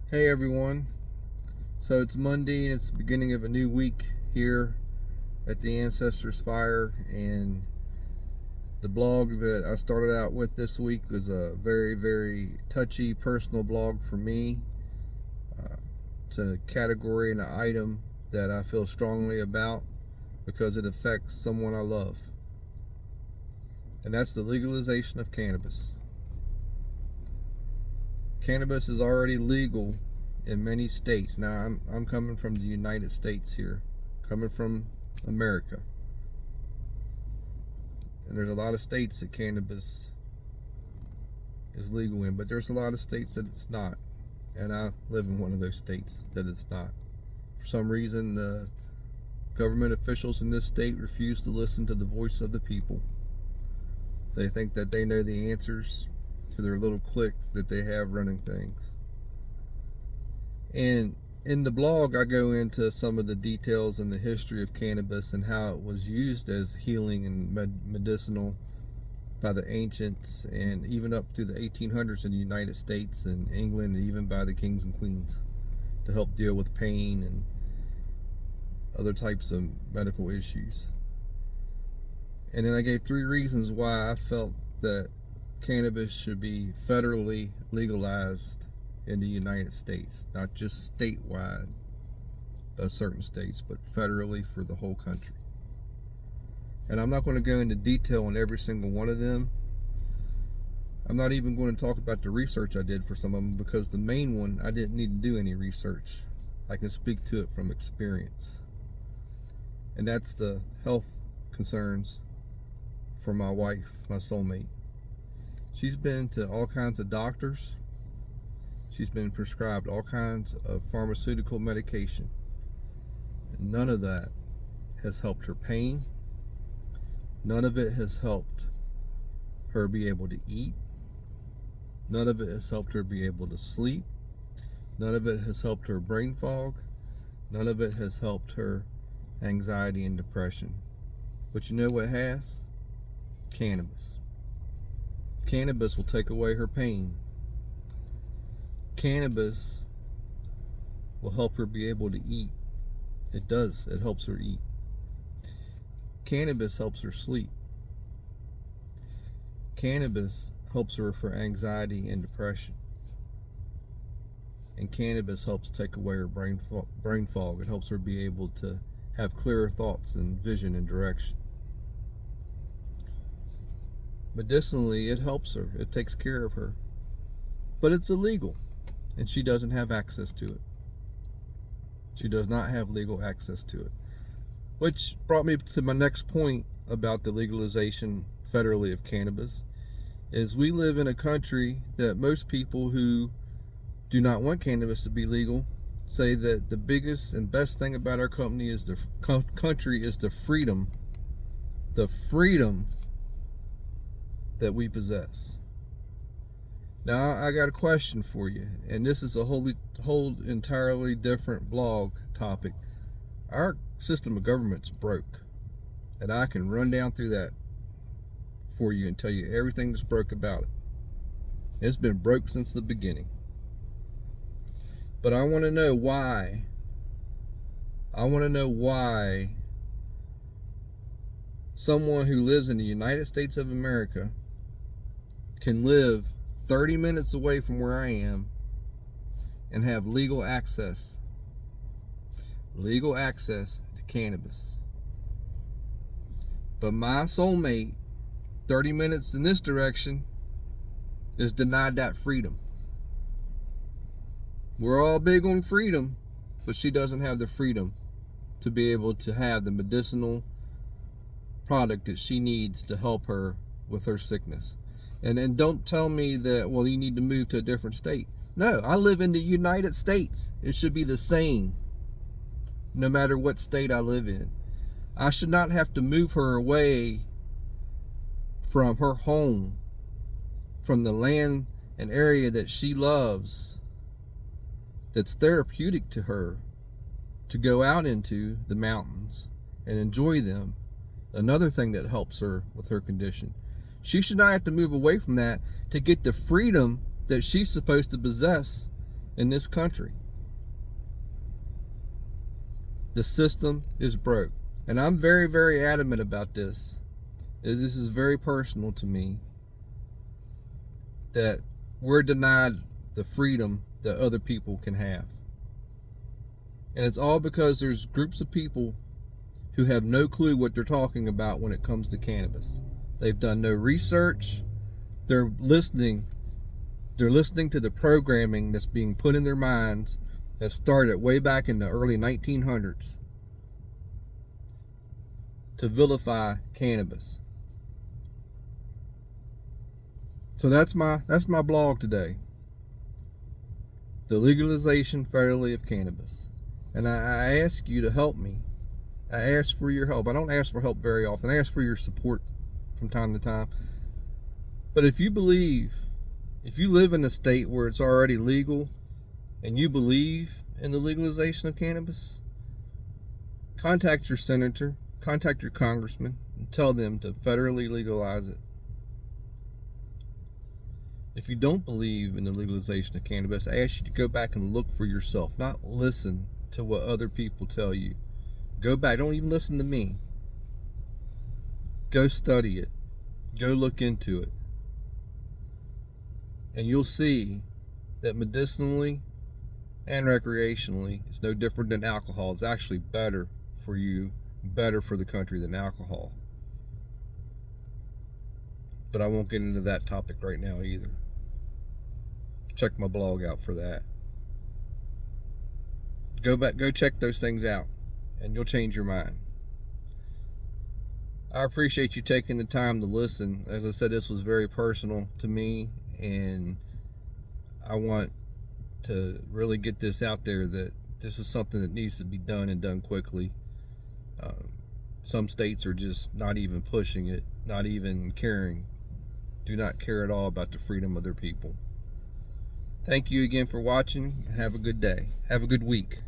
Hey everyone, so it's Monday and it's the beginning of a new week here at the Ancestors Fire, and the blog that I started out with this week was a very touchy personal blog for me. It's a category and an item that I feel strongly about because it affects someone I love, and that's the legalization of cannabis. Cannabis is already legal in many states. Now, I'm coming from the United States here, coming from America. And there's a lot of states that cannabis is legal in, but there's a lot of states that it's not. And I live in one of those states that it's not. For some reason, the government officials in this state refuse to listen to the voice of the people. They think that they know the answers to their little clique that they have running things. And in the blog, I go into some of the details and the history of cannabis and how it was used as healing and medicinal by the ancients, and even up through the 1800s in the United States and England, and even by the kings and queens to help deal with pain and other types of medical issues. And then I gave 3 reasons why I felt that cannabis should be federally legalized in the United States, not just statewide by certain states, but federally for the whole country. And I'm not going to go into detail on every single one of them. I'm not even going to talk about the research I did for some of them, because the main one, I didn't need to do any research. I can speak to it from experience. And that's the health concerns for my wife, my soulmate. She's been to all kinds of doctors. She's been prescribed all kinds of pharmaceutical medication. And none of that has helped her pain. None of it has helped her be able to eat. None of it has helped her be able to sleep. None of it has helped her brain fog. None of it has helped her anxiety and depression. But you know what has? Cannabis. Cannabis will take away her pain. Cannabis will help her be able to eat. It does. It helps her eat. Cannabis helps her sleep. Cannabis helps her for anxiety and depression. And cannabis helps take away her brain fog. It helps her be able to have clearer thoughts and vision and direction. Medicinally, it helps her. It takes care of her. But it's illegal, and she doesn't have access to it. She does not have legal access to it. Which brought me to my next point about the legalization federally of cannabis, is we live in a country that most people who do not want cannabis to be legal say that the biggest and best thing about our country is the freedom that we possess. Now, I got a question for you, and this is a whole entirely different blog topic. Our system of government's broke, and I can run down through that for you and tell you everything that's broke about it. It's been broke since the beginning. But I want to know why. I want to know why someone who lives in the United States of America can live 30 minutes away from where I am and have legal access to cannabis. But my soulmate, 30 minutes in this direction, is denied that freedom. We're all big on freedom, but she doesn't have the freedom to be able to have the medicinal product that she needs to help her with her sickness. And don't tell me that, well, you need to move to a different state. No, I live in the United States. It should be the same no matter what state I live in. I should not have to move her away from her home, from the land and area that she loves, that's therapeutic to her, to go out into the mountains and enjoy them. Another thing that helps her with her condition. She should not have to move away from that to get the freedom that she's supposed to possess in this country. The system is broke. And I'm very, very adamant about this. This is very personal to me, that we're denied the freedom that other people can have. And it's all because there's groups of people who have no clue what they're talking about when it comes to cannabis. They've done no research. They're listening to the programming that's being put in their minds that started way back in the early 1900s to vilify cannabis. So that's my blog today. The legalization federally of cannabis. And I ask you to help me. I ask for your help. I don't ask for help very often. I ask for your support from time to time. But if you live in a state where it's already legal and you believe in the legalization of cannabis, contact your senator, contact your congressman, and tell them to federally legalize it. If you don't believe in the legalization of cannabis, I ask you to go back and look for yourself, not listen to what other people tell you. Go back. Don't even listen to me. Go study it. Go look into it. And you'll see that medicinally and recreationally, it's no different than alcohol. It's actually better for you, better for the country than alcohol. But I won't get into that topic right now either. Check my blog out for that. Go check those things out, and you'll change your mind. I appreciate you taking the time to listen. As I said, this was very personal to me, and I want to really get this out there that this is something that needs to be done and done quickly. Some states are just not even pushing it, not even caring, do not care at all about the freedom of their people. Thank you again for watching. Have a good day. Have a good week.